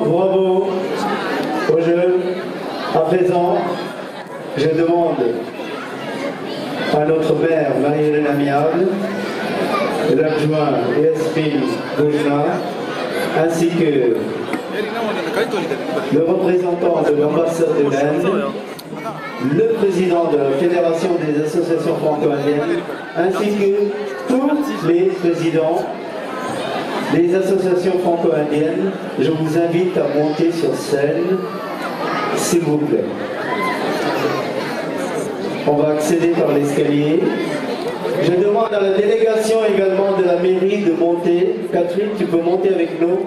bravo au jeu. À présent, je demande à notre maire Marie-Hélène Amiable, l'adjoint Yasmine Boujna, ainsi que le représentant de l'ambassade de l'Inde, le président de la Fédération des associations franco-indiennes, ainsi que tous les présidents des associations franco-indiennes. Je vous invite à monter sur scène, s'il vous plaît. On va accéder par l'escalier. Je demande à la délégation également de la mairie de monter. Catherine, tu peux monter avec nous.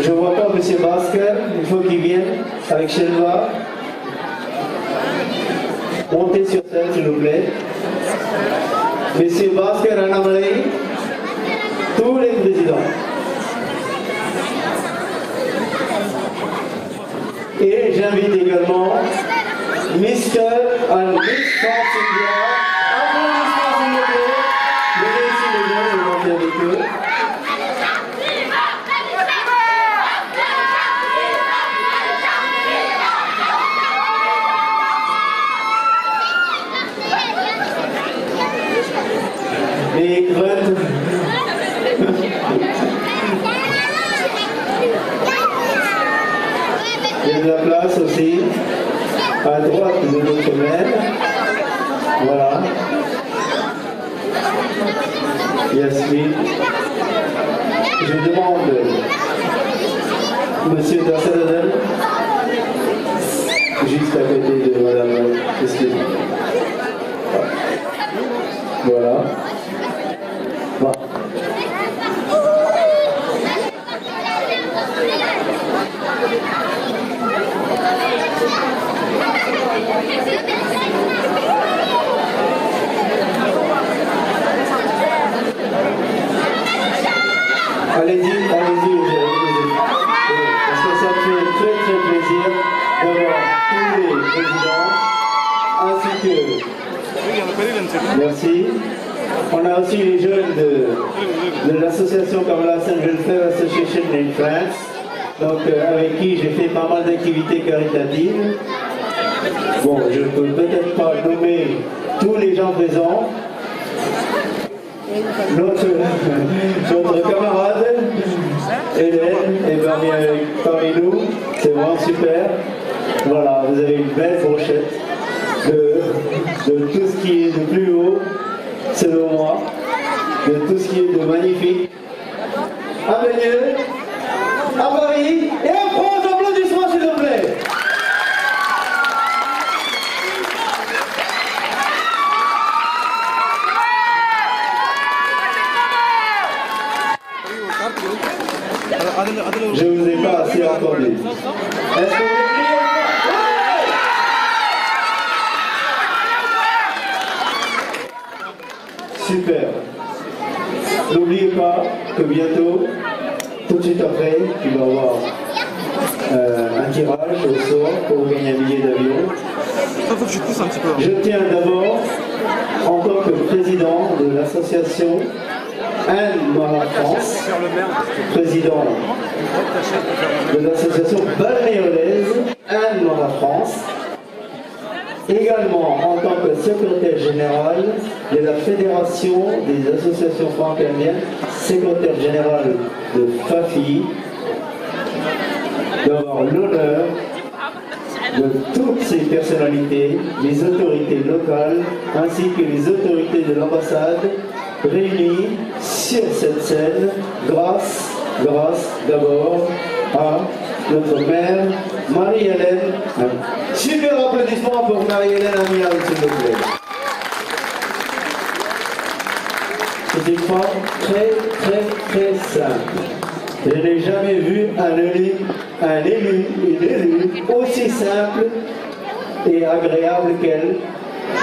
Je ne vois pas M. Basker, il faut qu'il vienne avec Shelva. Montez sur scène, s'il vous plaît. M. Basker, Anna-Marie, tous les présidents. Et j'invite également Mr. and Miss France India. Applaudissements, s'il vous plaît. Venez ici les gens et montez avec eux. Et Grete. Il y a de la place aussi à droite de notre maire. Voilà. Yasmine. Je demande Monsieur Dassaladel, juste à côté de Madame Christine. Voilà. Bon. Allez-y, parce que ça fait très très plaisir d'avoir tous les présidents ainsi que... Merci. On a aussi les jeunes de l'association Kamala St. Welfare Association in France, donc avec qui j'ai fait pas mal d'activités caritatives. Bon, je ne peux peut-être pas nommer tous les gens présents. Notre camarade Hélène est parmi nous, c'est vraiment super. Voilà, vous avez une belle fourchette de tout ce qui est de plus haut, selon moi, de tout ce qui est de magnifique. À Bélieu, à Paris et en France, applaudissements s'il vous plaît. Je ne vous ai pas assez entendu. Est-ce que vous criez? Super. N'oubliez pas que bientôt, tout de suite après, il va y avoir un tirage au sort pour gagner un billet d'avion. Je tiens d'abord, en tant que président de l'association Anne-Mara France, président de l'association balnéolaise Anne-Mara France, également en tant que secrétaire général de la Fédération des associations franco-indiennes, secrétaire général de FAFI, d'avoir l'honneur de toutes ces personnalités, les autorités locales ainsi que les autorités de l'ambassade réunies sur cette scène grâce d'abord à notre mère Marie-Hélène. Super applaudissements pour Marie-Hélène Amiable, s'il vous plaît. C'est une femme très simple. Je n'ai jamais vu un élu aussi simple et agréable qu'elle.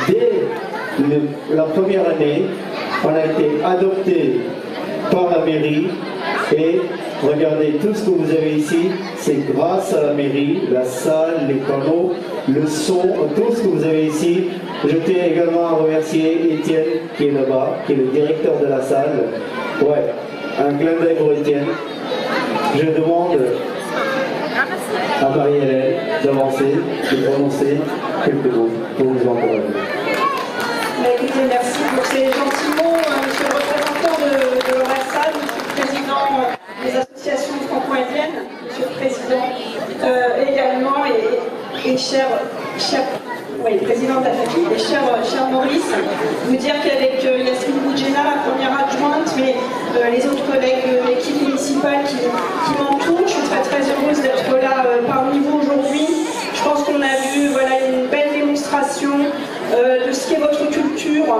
Dès la première année, on a été adopté par la mairie et regardez tout ce que vous avez ici, c'est grâce à la mairie, la salle, les panneaux, le son, tout ce que vous avez ici. Je tiens également à remercier Étienne qui est là-bas, qui est le directeur de la salle. Ouais, un clin d'œil pour Étienne. Je demande à Marie-Hélène d'avancer, de prononcer quelques mots pour vous encourager. Écoutez, merci pour ces gentils mots, monsieur le représentant de l'ORSA, monsieur le président des associations franco-indiennes, monsieur le président également, et cher président de la famille, et cher Maurice, vous dire qu'avec Yasmine Boudjena, la première adjointe, mais les autres collègues de l'équipe municipale qui m'entourent, je suis très très heureuse d'être là parmi vous aujourd'hui. Je pense qu'on a vu une belle démonstration de ce qu'est votre culture.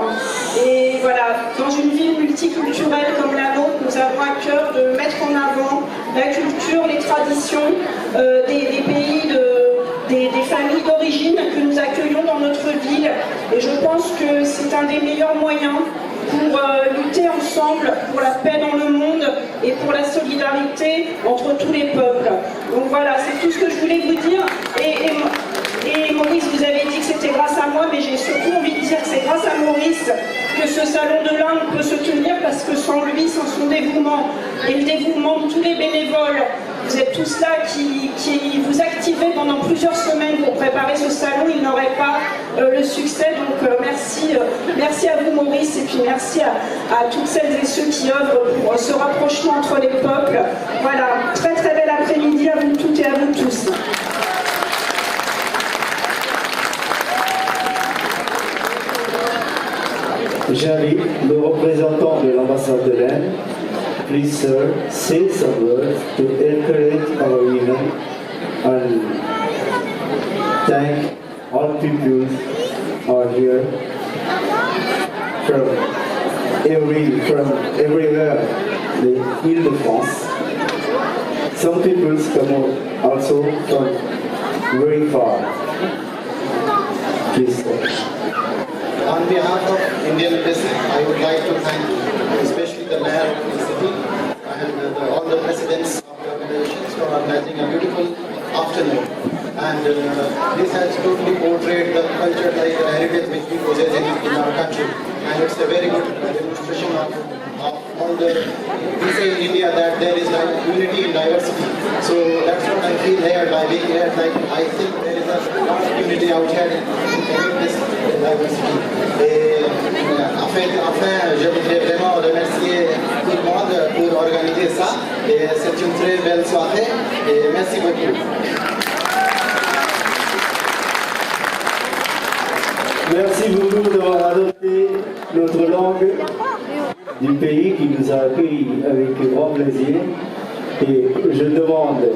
Et voilà, dans une ville multiculturelle comme la nôtre, nous avons à cœur de mettre en avant la culture, les traditions des pays, des familles d'origine que nous accueillons dans notre ville. Et je pense que c'est un des meilleurs moyens pour lutter ensemble pour la paix dans le monde et pour la solidarité entre tous les peuples. Donc voilà, c'est tout ce que je voulais vous dire. Et Maurice, vous avez dit que c'était grâce à moi, mais j'ai surtout envie de dire que c'est grâce à Maurice que ce salon de l'Inde peut se tenir, parce que sans lui, sans son dévouement et le dévouement de tous les bénévoles, vous êtes tous là qui vous activez pendant plusieurs semaines pour préparer ce salon, il n'aurait pas le succès. Donc merci à vous Maurice, et puis merci à toutes celles et ceux qui œuvrent pour ce rapprochement entre les peuples. Voilà, très très bel après-midi à vous toutes et à vous tous. J'invite le représentant de l'ambassade de l'Inde. Please, sir, say some words to encourage our women and thank all people who are here from everywhere, the Île-de-France. Some people come also from very far. Please, sir. On behalf of Indian Embassy, I would like to thank especially the mayor of the city and all the presidents of the organizations for organizing a beautiful afternoon. And this has totally portrayed the culture, like the heritage which we possess in our country. And it's a very good demonstration of all the, we say in India that there is like unity in diversity. So that's what I feel here by being here. Like I think there is a lot of unity out here in this diversity. Et enfin, je voudrais vraiment remercier tout le monde pour organiser ça. Et c'est une très belle soirée. Et merci beaucoup. Merci beaucoup d'avoir adopté notre langue du pays qui nous a accueillis avec grand plaisir. Et je demande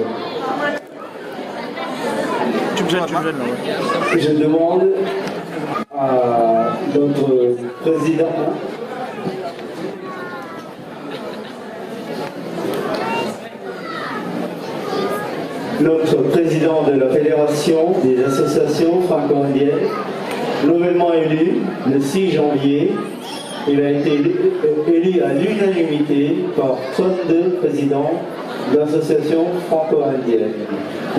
à notre président de la Fédération des associations franco-indiennes, nouvellement élu le 6 janvier. Il a été élu à l'unanimité par 32 présidents d'associations franco-indiennes.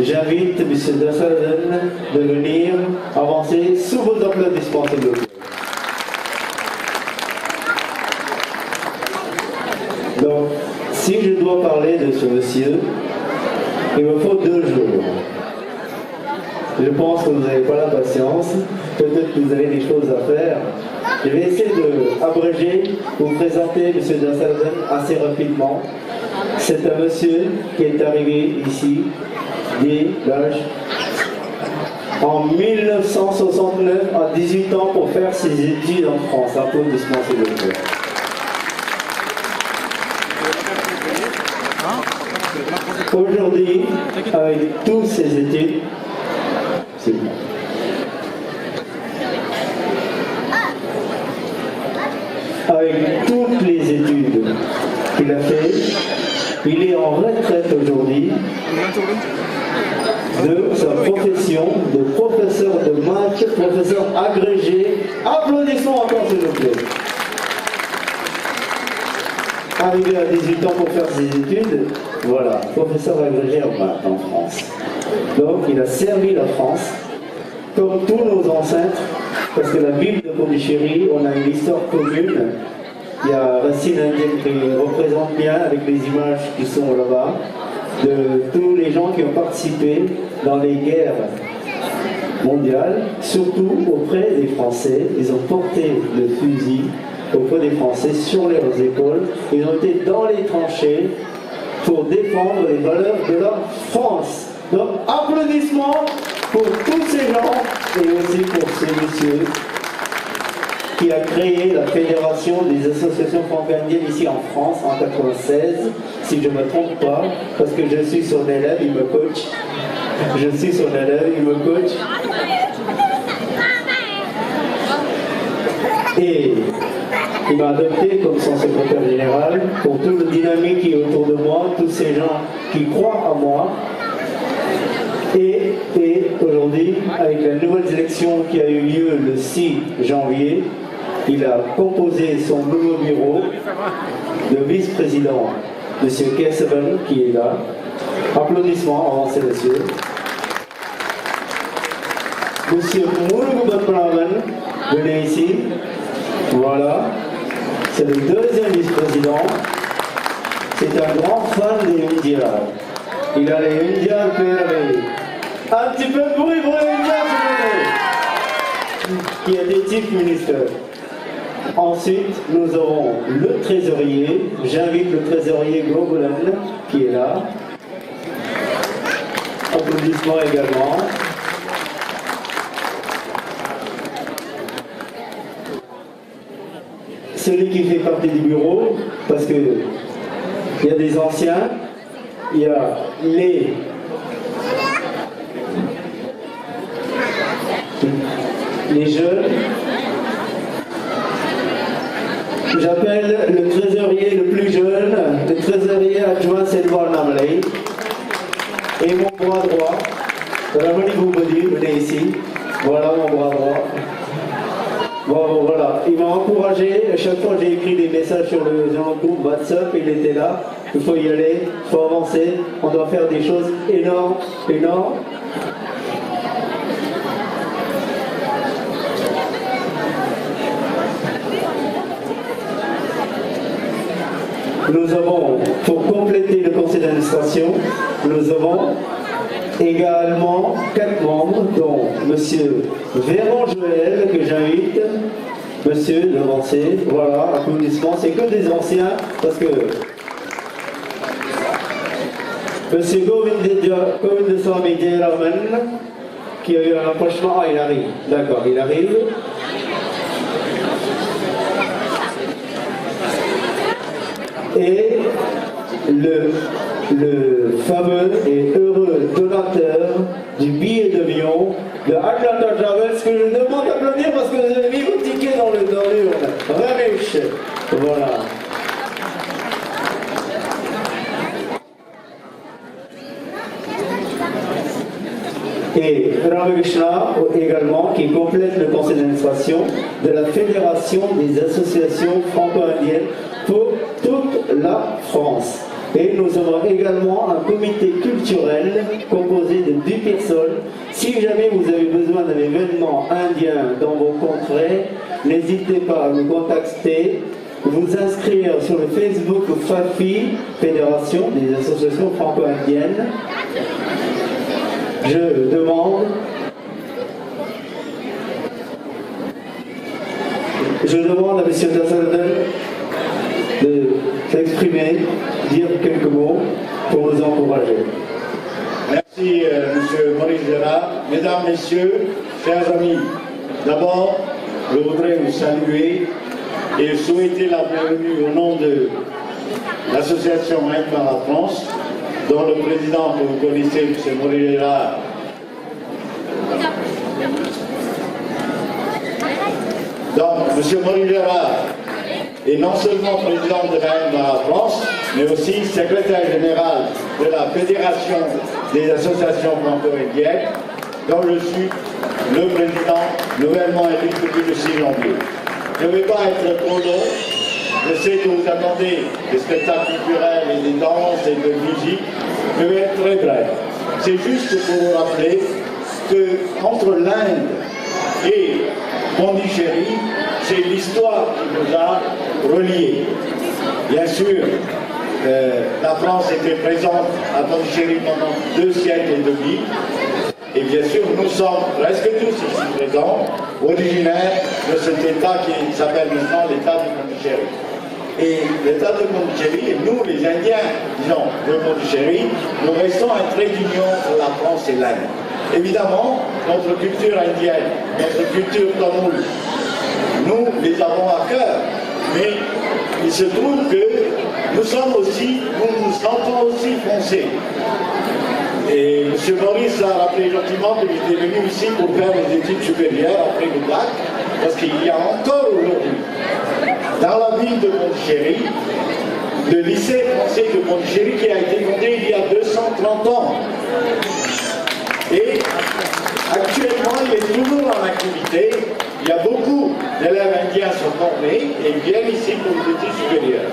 J'invite M. Dassalden de venir avancer sous vos applaudissements, s'il vous plaît. Donc, si je dois parler de ce monsieur, il me faut 2 jours. Je pense que vous n'avez pas la patience, peut-être que vous avez des choses à faire. Je vais essayer d'abréger, vous présenter M. Dassalden assez rapidement. C'est un monsieur qui est arrivé ici dès l'âge en 1969 à 18 ans pour faire ses études en France. Applaudissements, s'il vous plaît. Aujourd'hui, avec toutes ces études, c'est bon. Avec toutes les études qu'il a fait, il est en retraite aujourd'hui de sa profession de professeur de maths, professeur agrégé. Applaudissements encore, s'il vous plaît. Arrivé à 18 ans pour faire ses études, voilà, professeur agrégé en maths en France. Donc il a servi la France, comme tous nos ancêtres, parce que la Bible de Pondichéry, on a une histoire commune. Il y a Racine indienne qui représente bien avec les images qui sont là-bas. de tous les gens qui ont participé dans les guerres mondiales, surtout auprès des Français. Ils ont porté le fusil auprès des Français sur leurs épaules. Ils ont été dans les tranchées pour défendre les valeurs de la France. Donc, applaudissements pour tous ces gens et aussi pour ce monsieur qui a créé la Fédération des associations franco-indiennes ici en France en 1996, si je ne me trompe pas, parce que je suis son élève, il me coach. Je suis son élève, il me coach. Et il m'a adopté comme son secrétaire général pour toute la dynamique qui est autour de moi, tous ces gens qui croient en moi. Et aujourd'hui, avec la nouvelle élection qui a eu lieu le 6 janvier, il a composé son nouveau bureau de vice-président, M. Kesseven, qui est là. Applaudissements, avancez messieurs. M. Murugubatpraman, venez ici. Voilà. C'est le deuxième vice-président. C'est un grand fan des Indiens. Il a les Indiens PRV. Un petit peu de bruit pour les Indiens, s'il vous plaît. Qui est des chief ministers. Ensuite, nous aurons le trésorier. J'invite le trésorier Gogolan qui est là. Applaudissements également. Celui qui fait partie du bureau, parce que il y a des anciens, il y a les jeunes. J'appelle le trésorier le plus jeune, le trésorier adjoint Selvar Namley. Et mon bras droit, Ramani Boubadi, venez ici. Voilà mon bras droit. Bon, voilà, il m'a encouragé. À chaque fois j'ai écrit des messages sur le groupe WhatsApp, il était là. Il faut y aller, il faut avancer. On doit faire des choses énormes, énormes. Nous avons, pour compléter le conseil d'administration, nous avons également 4 membres, dont M. Véran Joël, que j'invite, M. Levancé, voilà, applaudissements, c'est que des anciens, parce que M. Govindeswamy Jayaraman, qui a eu un rapprochement, il arrive, d'accord, il arrive. Et le fameux et heureux donateur du billet d'avion de Atlanta Travels, que je demande d'applaudir parce que vous avez mis vos tickets dans l'urne. Ramesh, voilà. Et Ramakrishna également, qui complète le conseil d'administration de la Fédération des associations franco-indiennes pour toute la France. Et nous avons également un comité culturel composé de 10 personnes. Si jamais vous avez besoin d'un événement indien dans vos contrées, n'hésitez pas à nous contacter, vous inscrire sur le Facebook FAFI, Fédération des associations franco-indiennes. Je demande à M. Tassadel de s'exprimer, dire quelques mots pour nous encourager. Merci M. Maurice Gérard. Mesdames, Messieurs, chers amis, d'abord, je voudrais vous saluer et souhaiter la bienvenue au nom de l'association Aide par la France, dont le président que vous connaissez, M. Maurice Gérard, donc M. Maurice Gérard est non seulement président de la Aide par la France, mais aussi secrétaire général de la Fédération des associations franco-indiennes, dont je suis le président nouvellement élu depuis le 6 janvier. Je ne vais pas être trop long. Je sais que vous attendez des spectacles culturels et des danses et de musique. Je vais être très bref. C'est juste pour vous rappeler qu'entre l'Inde et Pondichéry, c'est l'histoire qui nous a reliés. Bien sûr, la France était présente à Pondichéry pendant 2 siècles et demi. Et bien sûr, nous sommes presque tous ici présents, originaires de cet État qui s'appelle maintenant l'État de Pondichéry. Et l'État de Pondichéry, et nous, les Indiens, disons, de Pondichéry, nous restons un trait d'union pour la France et l'Inde. Évidemment, notre culture indienne, notre culture tamoule, nous les avons à cœur. Mais il se trouve que nous nous sentons aussi français. Et M. Maurice a rappelé gentiment qu'il était venu ici pour faire des études supérieures après le bac, parce qu'il y a encore aujourd'hui, dans la ville de Pondichéry, le lycée français de Pondichéry qui a été fondé il y a 230 ans. Et actuellement, il est toujours en activité. Il y a beaucoup d'élèves indiens qui sont formés et ils viennent ici pour les études supérieures.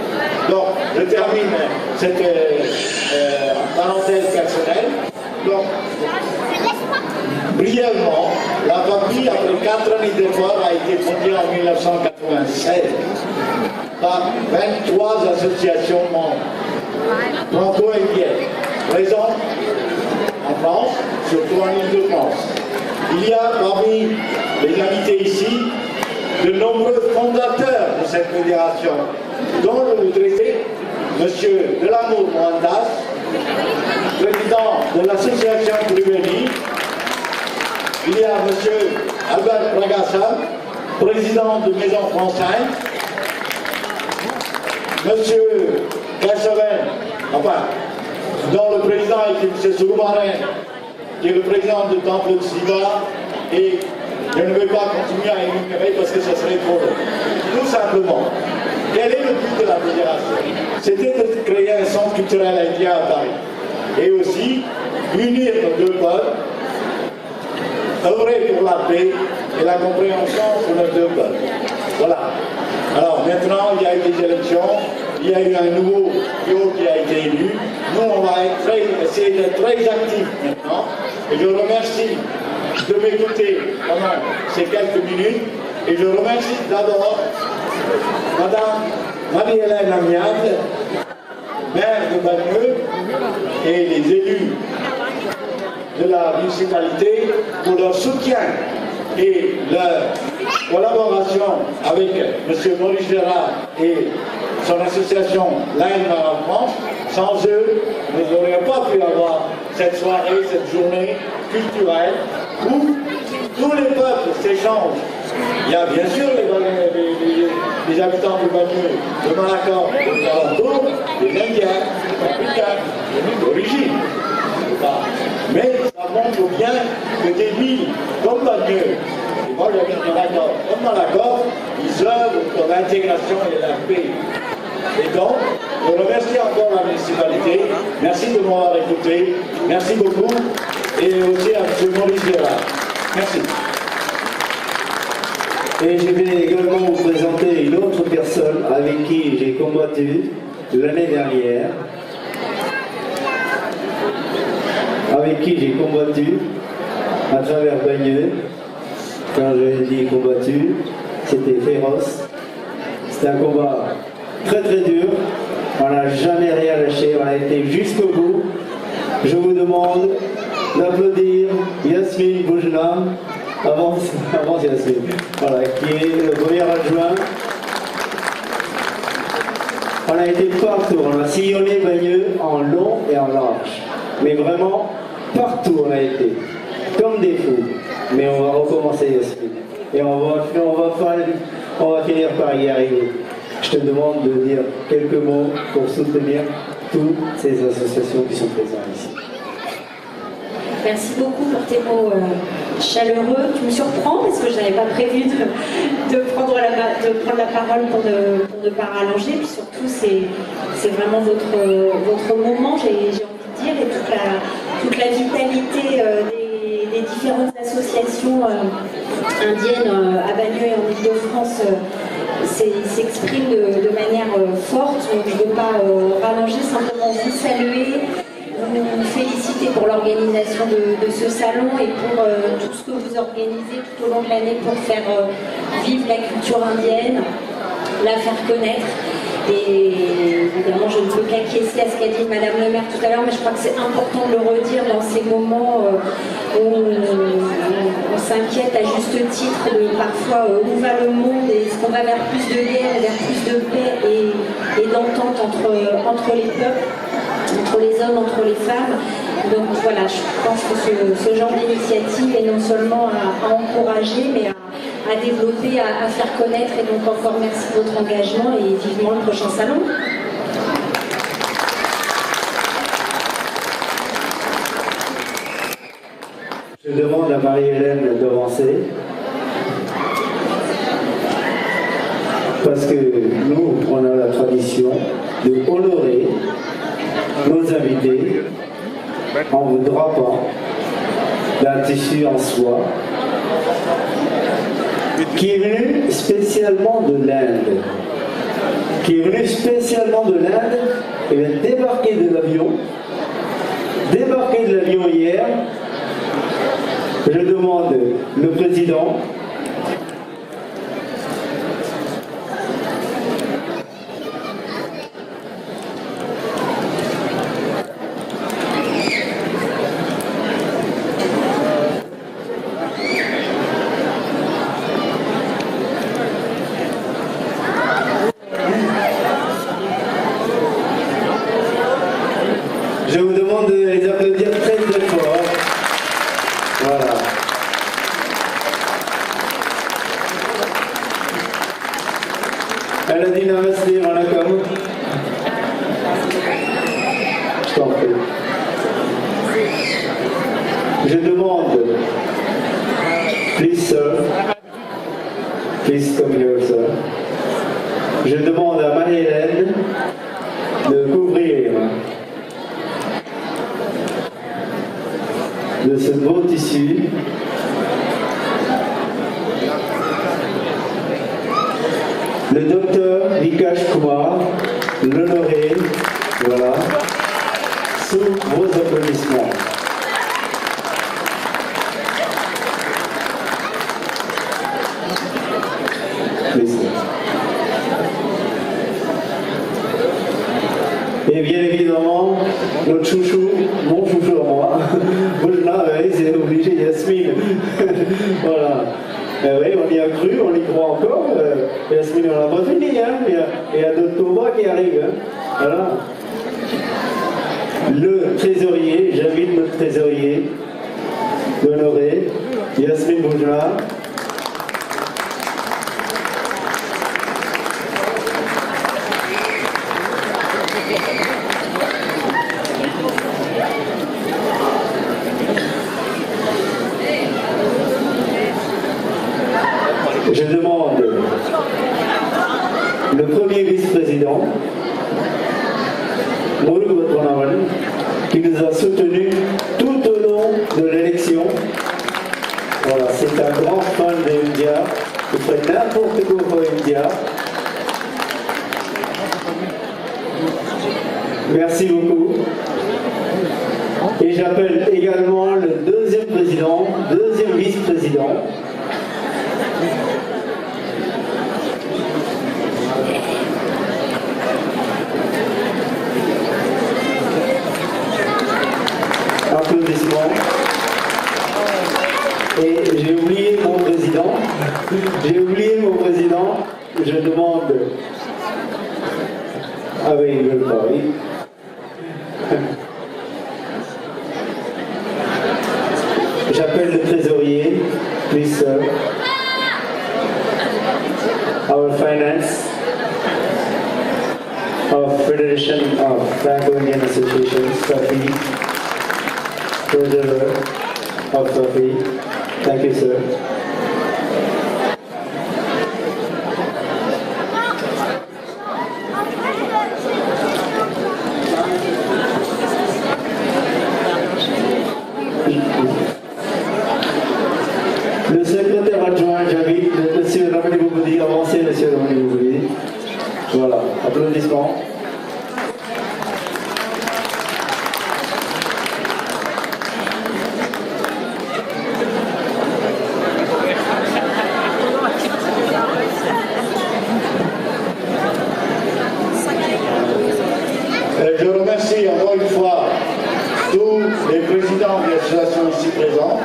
Donc, je termine cette parenthèse personnelle. Donc, brièvement, la famille, après 4 années d'efforts, a été fondée en 1996 par 23 associations membres franco-indiennes présentes en France, surtout en Île-de-France. Il y a parmi les invités ici de nombreux fondateurs de cette fédération, dont je voudrais citer M. Delamour Mohandas, président de l'association Triveni. Il y a M. Albert Pragasa, président de Maison France-Inde. M. Kassaven, enfin, dont le président est M. Soumaren, qui est le président de Temple de Siva, et je ne vais pas continuer à énumérer parce que ce serait trop long. Tout simplement, quel est le but de la fédération? C'était de créer un centre culturel indien à Paris, et aussi unir nos deux peuples, œuvrer pour la paix et la compréhension entre nos deux peuples. Voilà. Alors maintenant, il y a eu des élections, il y a eu un nouveau bureau qui a été élu. Nous, on va essayer d'être très actifs maintenant. Et je remercie de m'écouter pendant ces quelques minutes. Et je remercie d'abord Madame Marie-Hélène Amiade, maire de Bagneux, et les élus de la municipalité pour leur soutien et leur collaboration avec M. Maurice Gérard et son association l'Inde Arabe France. Sans eux, nous n'aurions pas pu avoir cette soirée, cette journée culturelle où tous les peuples s'échangent. Il y a bien sûr les habitants de Bagneux, de Malacor, de Talantour, les Indiens, les Africains, d'origine. Mais ça montre bien que des villes comme Bagneux, et moi j'habite Malacor, comme Malacor, ils œuvrent pour l'intégration et la paix. Et donc, je remercie encore la municipalité. Merci de m'avoir écouté. Merci beaucoup. Et aussi à M. Maurice Gérard. Merci. Et je vais également vous présenter une autre personne avec qui j'ai combattu l'année dernière. Avec qui j'ai combattu à travers Bagneux. Quand je dis combattu, c'était féroce. C'était un combat très très dur. On n'a jamais rien lâché, on a été jusqu'au bout. Je vous demande d'applaudir Yasmine Boujnam, avance Yasmine, voilà, qui est le premier adjoint. On a été partout, on a sillonné Bagneux en long et en large. Mais vraiment, partout on a été, comme des fous. Mais on va recommencer Yasmine. Et on va finir par y arriver. Je te demande de dire quelques mots pour soutenir toutes ces associations qui sont présentes ici. Merci beaucoup pour tes mots chaleureux. Tu me surprends parce que je n'avais pas prévu de prendre la parole pour ne pas rallonger. Puis surtout, c'est vraiment votre moment, j'ai envie de dire, et toute la vitalité des différentes associations indiennes à Bagneux et en Île-de-France s'exprime de manière forte. Donc je ne veux pas rallonger, simplement vous saluer, vous féliciter pour l'organisation de ce salon et pour tout ce que vous organisez tout au long de l'année pour faire vivre la culture indienne, la faire connaître. Et évidemment, je ne peux qu'acquiescer à ce qu'a dit Madame le maire tout à l'heure, mais je crois que c'est important de le redire dans ces moments où on s'inquiète à juste titre de parfois où va le monde et est-ce qu'on va vers plus de guerre, vers plus de paix et d'entente entre les peuples, entre les hommes, entre les femmes. Donc voilà, je pense que ce genre d'initiative est non seulement à encourager, mais à développer, à faire connaître. Et donc encore merci de votre engagement et vivement le prochain salon. Je demande à Marie-Hélène d'avancer. Parce que nous, on a la tradition de honorer nos invités en ne drapant d'un tissu en soie qui est venu spécialement de l'Inde. Il vient débarquer de l'avion hier. Je demande le président de les applaudir très très fort. Voilà. Elle a dit namaste, Manakam. Je t'en prie. Je demande, please sir, please come here sir. Je demande à Marie-Hélène de couvrir de ce beau tissu le docteur Vikash Kumar, l'honoré, voilà, sous vos applaudissements. Et bien évidemment, notre chouchou, mon chouchou à moi, Boujna, c'est obligé, Yasmine. Voilà. Oui, on y a cru, on y croit encore. Yasmine, on n'a pas fini, hein. Il y a d'autres combats qui arrivent. Hein. Voilà. Le trésorier, j'invite notre trésorier d'honorer Yasmine Boujna. Je demande le premier vice-président, Mourou Botonawan, qui nous a soutenus tout au long de l'élection. Voilà, c'est un grand fan de India, il fait n'importe quoi pour India. Merci beaucoup. Et j'appelle également le deuxième président, deuxième vice-président. Applaudissements. Et j'ai oublié mon président. Je demande. Ah oui, il veut pas, oui. J'appelle le trésorier, please sir. Our finance, our Federation of Franco-Indian Associations, Safi, treasurer of Safi. Thank you, sir. Le secrétaire adjoint, j'invite monsieur Ramani Bouboudi, avancez monsieur Ramani Bouboudi. Voilà, applaudissements. Je remercie encore une fois tous les présidents des associations ici présents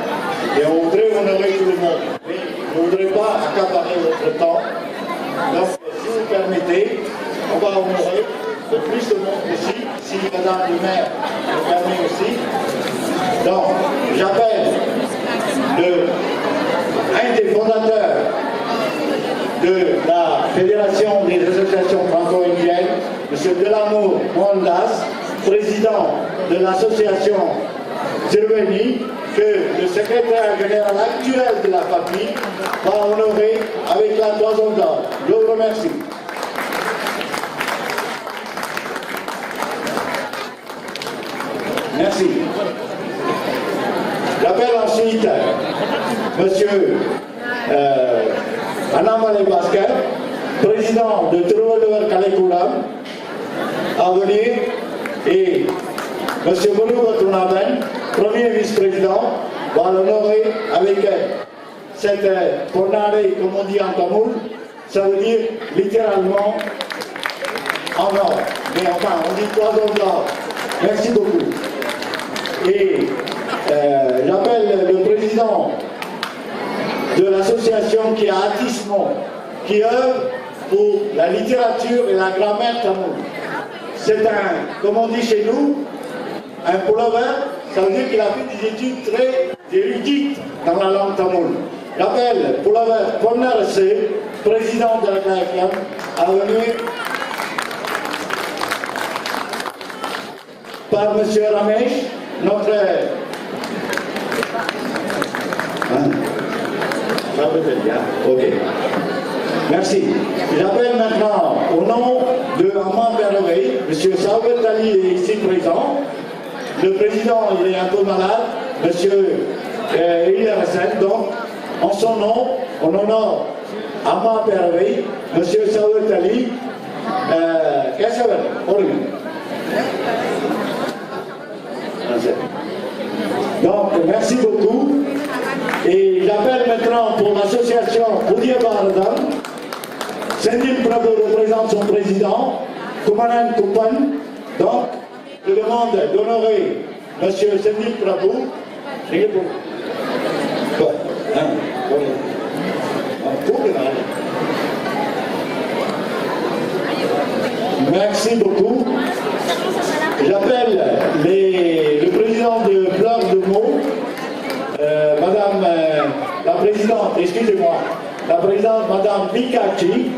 et on voudrait honorer tout le monde. Mais je ne voudrais pas accaparer votre temps. Donc, si vous permettez, on va honorer le plus de monde possible, si Madame le maire le permet aussi. Donc, j'appelle un des fondateurs de la Fédération des associations franco-indiennes, M. Delamour Mohandas, président de l'association Zirveni, que le secrétaire général actuel de la FAPI va honorer avec la toison d'or. Je vous remercie. Merci. J'appelle ensuite M. Anamale Basker, président de Truvaluvar Kalekulam, à venir, et M. Monu Batunaben, premier vice-président, va l'honorer avec cette pornade, comme on dit en tamoul, ça veut dire littéralement en or. Mais enfin, on dit toison d'or. Merci beaucoup. Et j'appelle le président de l'association qui a Attismo, qui œuvre pour la littérature et la grammaire tamoul. C'est un, comme on dit chez nous, un pullover, ça veut dire qu'il a fait des études très érudites dans la langue tamoul. J'appelle pullover Ponnar C, président de la KFM, à venir par M. Ramesh, notre... Ça peut-être bien. Ok. Merci. J'appelle maintenant, au nom de Amman Berové, M. Saouet Ali est ici présent. Le président, il est un peu malade, M. Hilaire Hassan. Donc, en son nom, on honore Amman Berové, M. Saouet Ali. Qu'est-ce que ça veut dire? Donc, merci beaucoup. Et j'appelle maintenant pour l'association Budia Bharadam. Sendil Prabhu représente son président, Kumaran Kupan. Donc, je demande d'honorer M. Sendil Prabhu. Merci beaucoup. J'appelle le président de Pleurs de Meaux, Madame la présidente, excusez-moi, la présidente Madame Vikachi,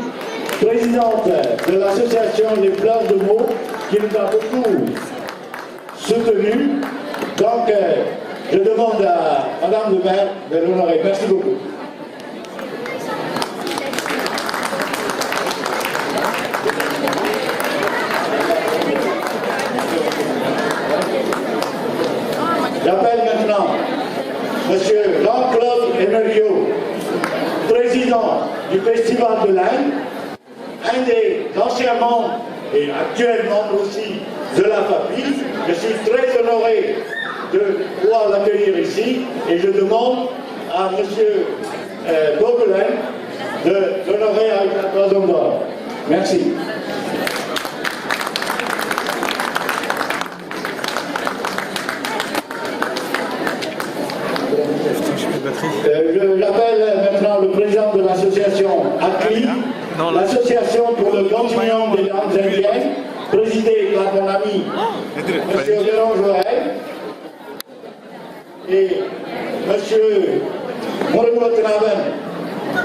présidente de l'association Les Pleurs de Meaux, qui nous a beaucoup soutenus. Donc, je demande à Madame le maire de l'honorer. Merci beaucoup. J'appelle maintenant M. Jean-Claude Emerio, président du Festival de l'Inde, un des anciens membres et actuels membres aussi de la FAPI. Je suis très honoré de pouvoir l'accueillir ici et je demande à M. Gogolin de l'honorer avec la toison d'or. Merci. J'appelle maintenant le président de l'association ACLI, l'association pour le continuum des langues indiennes, présidée par mon ami M. Véron Joël et M. Moreno Traven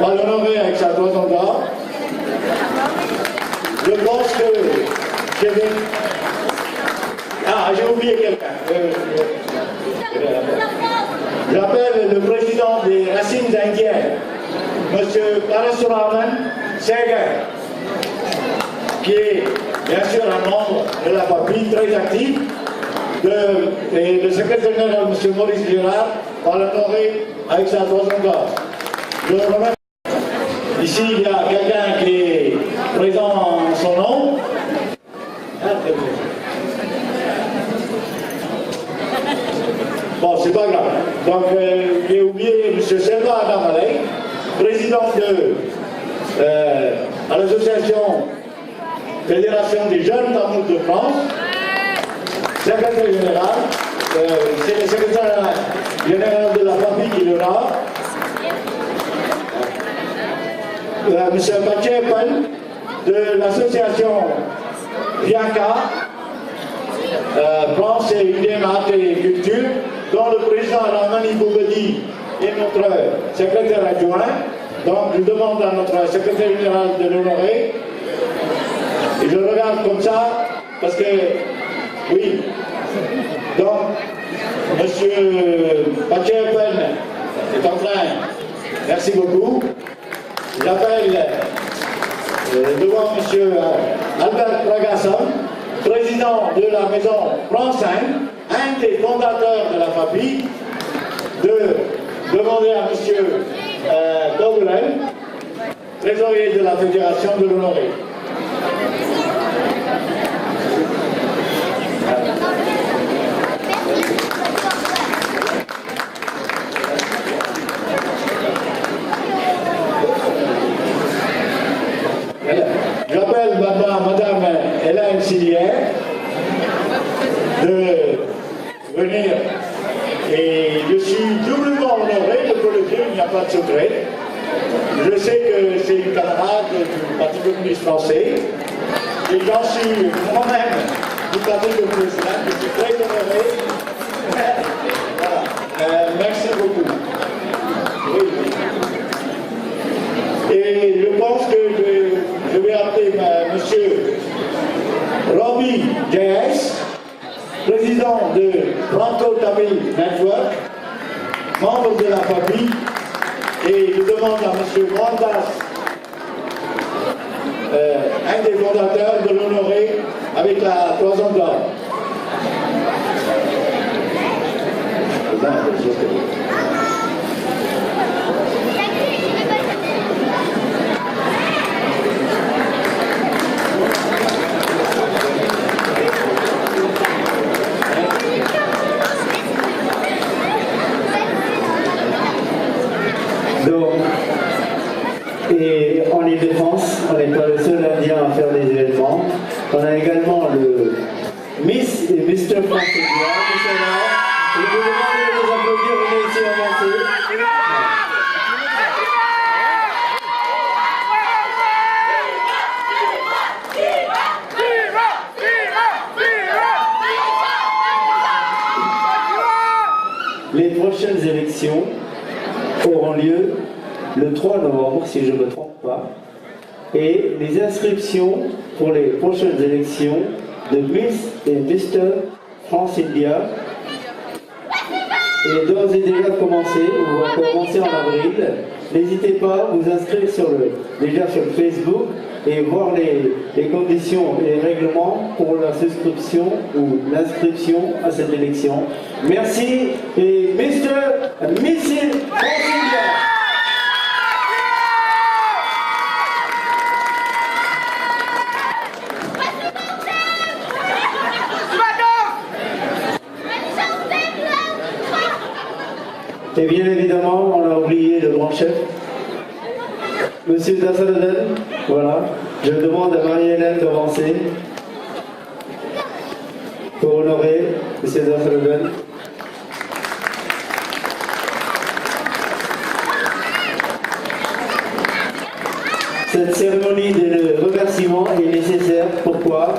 va l'honorer avec sa toison d'or. Je pense que j'ai des... Ah, j'ai oublié quelqu'un. J'appelle le président des racines indiennes, M. Parasuraman Segar, qui est bien sûr un membre de la FAPI très actif, et le secrétaire général, M. Maurice Girard, va l'honorer avec sa toison d'or. Je le remercie. Ici, il y a quelqu'un qui est présent en son nom. Bon, c'est pas grave. Donc, j'ai oublié M. Selva Adamalek, président à l'association Fédération des jeunes tamouls de France, secrétaire général, c'est le secrétaire général de la famille qui est là. M. Mathieu Pen de l'association Bianca, France et Indienne Art et Culture, dont le président Ramani Boubedi est notre secrétaire adjoint. Donc je demande à notre secrétaire général de l'honorer. Et je regarde comme ça, parce que, oui, donc, M. Mathieu Pen est en train, merci beaucoup. J'appelle devant M. Albert Pragasam, président de la maison France 1, un des fondateurs de la famille, de demander à M. Dogulen, trésorier de la Fédération, de l'honorer. J'appelle Madame Hélène Silière de venir, et je suis doublement honoré, je peux le dire, il n'y a pas de secret. Je sais que c'est une camarade du Parti communiste français, et j'en suis moi-même du Parti communiste, je suis très honoré. Voilà. Merci beaucoup. Oui. Et je pense que je vais appeler M. Robbie J.S., président de Franco-Tamil Network, membre de la famille, et je demande à M. Mohandas, un des fondateurs, de l'honorer avec la Toison d'or. Et en Ile-de-France, on n'est pas le seul Indien à faire des événements. On a également le Miss et Mr. France India qui sont là. Et je vous demande de les applaudir, venez ici avancer. Les prochaines élections auront lieu le 3 novembre, si je ne me trompe pas, et les inscriptions pour les prochaines élections de Miss et Mr. France-India est d'ores et déjà commencé, on va commencer en avril. N'hésitez pas à vous inscrire déjà sur le Facebook et voir les conditions et les règlements pour la souscription ou l'inscription à cette élection. Merci et Mr. Mrs. France-India. Et bien évidemment, on a oublié le grand chef, Monsieur Dassadoden. Voilà, je demande à Marie-Hélène d'avancer pour honorer Monsieur Dassadoden. Cette cérémonie de remerciement est nécessaire. Pourquoi ?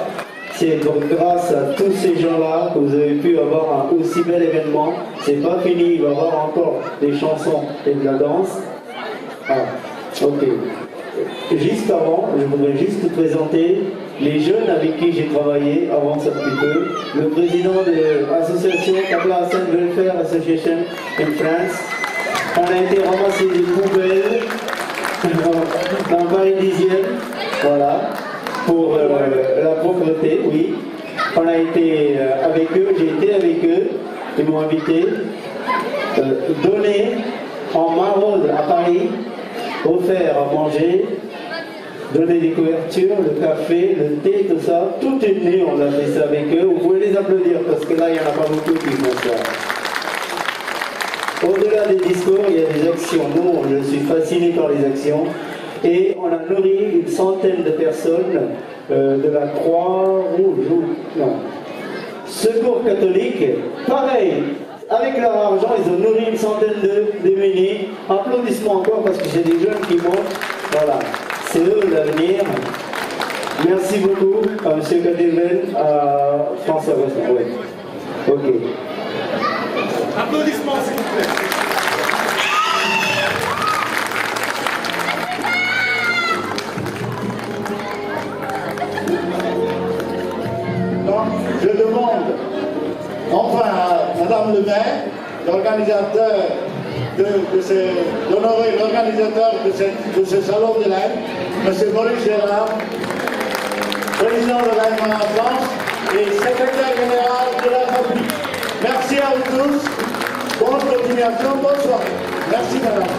C'est grâce à tous ces gens-là que vous avez pu avoir un aussi bel événement. C'est pas fini, il va y avoir encore des chansons et de la danse. Ah, ok. Juste avant, je voudrais juste vous présenter les jeunes avec qui j'ai travaillé, avance un petit peu. Le président de l'association Kabla Hassan Welfare Association in France. On a été ramasser des poubelles dans Paris 10e. Voilà. Pour la propreté, oui. On a été avec eux, j'ai été avec eux, ils m'ont invité, donner en maraude à Paris, offert à manger, donner des couvertures, le café, le thé, tout ça, toute une nuit on a fait ça avec eux. Vous pouvez les applaudir parce que là il n'y en a pas beaucoup qui font ça. Au-delà des discours, il y a des actions. Nous, je suis fasciné par les actions. Et on a nourri une centaine de personnes de la Croix-Rouge, non, Secours catholique, pareil, avec leur argent, ils ont nourri une centaine de démunis. Applaudissements encore parce que c'est des jeunes qui montent. Voilà, c'est eux l'avenir. Merci beaucoup à M. Cadelven, à François Rostin. Ouais. Ok. Applaudissements, s'il vous plaît. Donc, je demande enfin à Madame le maire, l'organisateur d'honorer l'organisateur de ce salon de l'Aisne, M. Maurice Gérard, président de l'Aisne en France et secrétaire général de la République. Merci à vous tous. Bonne continuation, bonne soirée. Merci madame.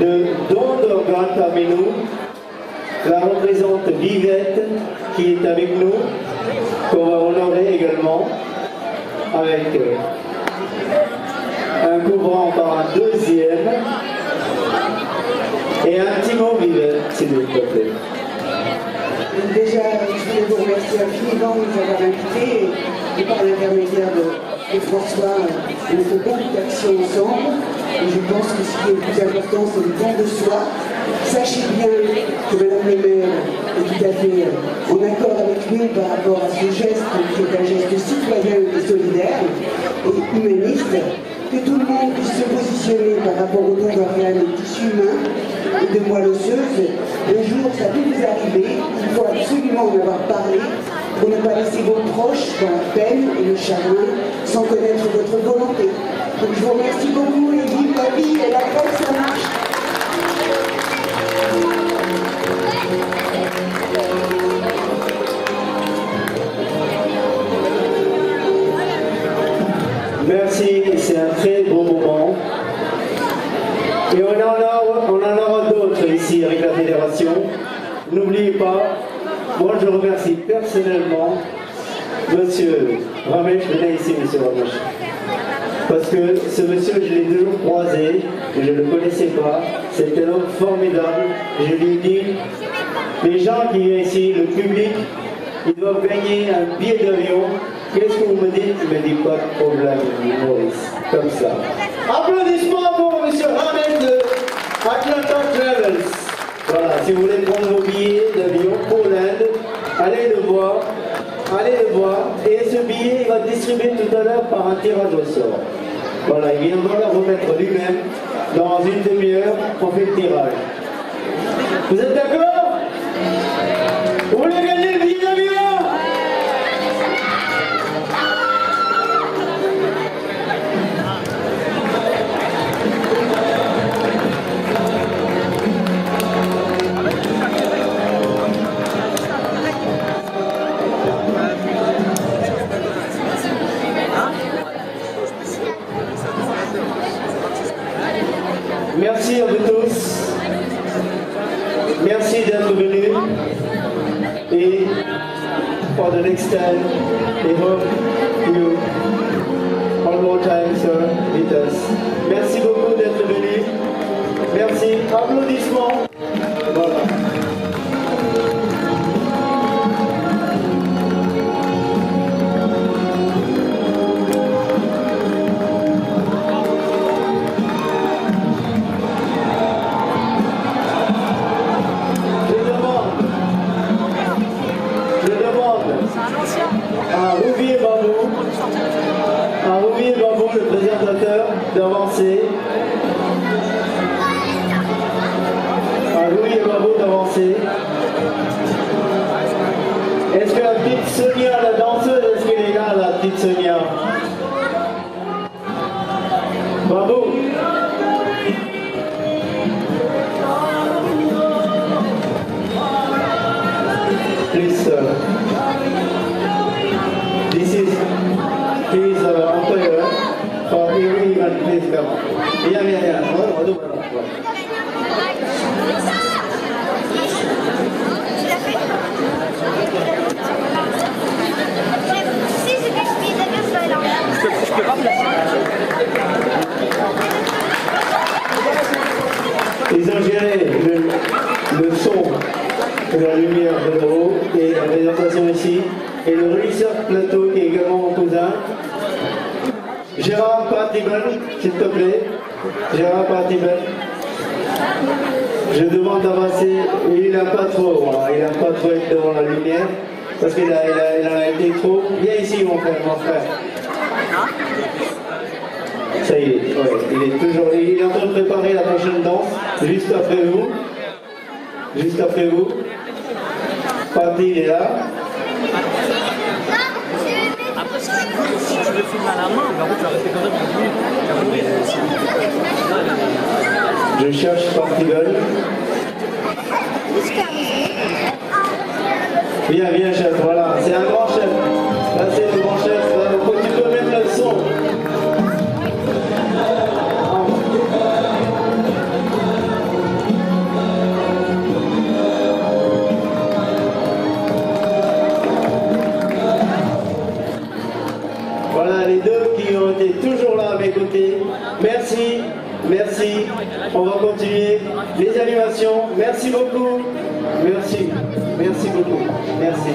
De dons d'organes parmi nous. La représente Vivette qui est avec nous, qu'on va honorer également avec un couvrant par un deuxième et un petit mot Vivette, s'il vous plaît. Déjà, je voulais vous remercier infiniment de nous avoir invités et par l'intermédiaire de François, on a fait beaucoup d'actions ensemble. Et je pense que ce qui est le plus important, c'est le don de soi. Sachez bien que Madame le maire est tout à fait en accord avec nous par rapport à ce geste qui est un geste citoyen et solidaire et humaniste. Que tout le monde puisse se positionner par rapport au don d'organes de tissus humains et de moelle osseuse. Un jour, ça peut vous arriver. Il faut absolument en avoir parlé pour ne pas laisser vos proches dans la peine et le chagrin sans connaître votre volonté. Donc je vous remercie beaucoup et vive la vie et la grève, ça marche. Merci, c'est un très beau moment. Et on en aura d'autres ici avec la fédération. N'oubliez pas, moi je remercie personnellement Monsieur Ramesh, venez ici Monsieur Ramesh. Parce que ce monsieur, je l'ai toujours croisé, je ne le connaissais pas, c'est un homme formidable. Je lui ai dit, les gens qui viennent ici, le public, ils doivent gagner un billet d'avion. Qu'est-ce que vous me dites? Il me dit pas de problème, Maurice, comme ça. Applaudissements pour monsieur Ramesh de Atlanta Travels. Voilà, si vous voulez prendre vos billets d'avion pour l'Inde, allez le voir. Allez le voir, et ce billet il va être distribué tout à l'heure par un tirage au sort. Voilà, il viendra le remettre lui-même. Dans une demi-heure, on fait le tirage. Vous êtes d'accord? Vous voulez gagner le billet d'avion? Merci à vous tous. Merci d'être venus. Et for the next time, we hope you one more time, sir, with us. Merci beaucoup d'être venus. Merci. Applaudissements. Voilà. Le présentateur d'avancer. Louis et Bravo d'avancer. Est-ce que la petite Sonia, la danseuse, est-ce qu'elle est là, la petite Sonia? Bravo. Please, this is his employer. For every event, please come. Yeah. Ils ont géré le son et la lumière de haut et la présentation ici. Et le releaseur de plateau qui est également mon cousin. Gérard Partibel, s'il te plaît. Gérard Partibel. Je demande d'avancer. Il n'aime pas trop, hein. Il n'aime pas trop être devant la lumière. Parce qu'il a été trop. Viens ici, mon frère. Ça y est, ouais, il est en train de préparer la prochaine danse, juste après vous. Juste après vous. Parti, il est là. Si tu le filmes à la main, mais en fait tu vas rester comme ça. Je cherche Partibel. Viens, chef, voilà. C'est un grand chef. Là, c'est le grand chef. Tu peux mettre le son. Voilà les deux qui ont été toujours là à mes côtés. Merci. On va continuer les animations. Merci beaucoup. Merci beaucoup. Merci.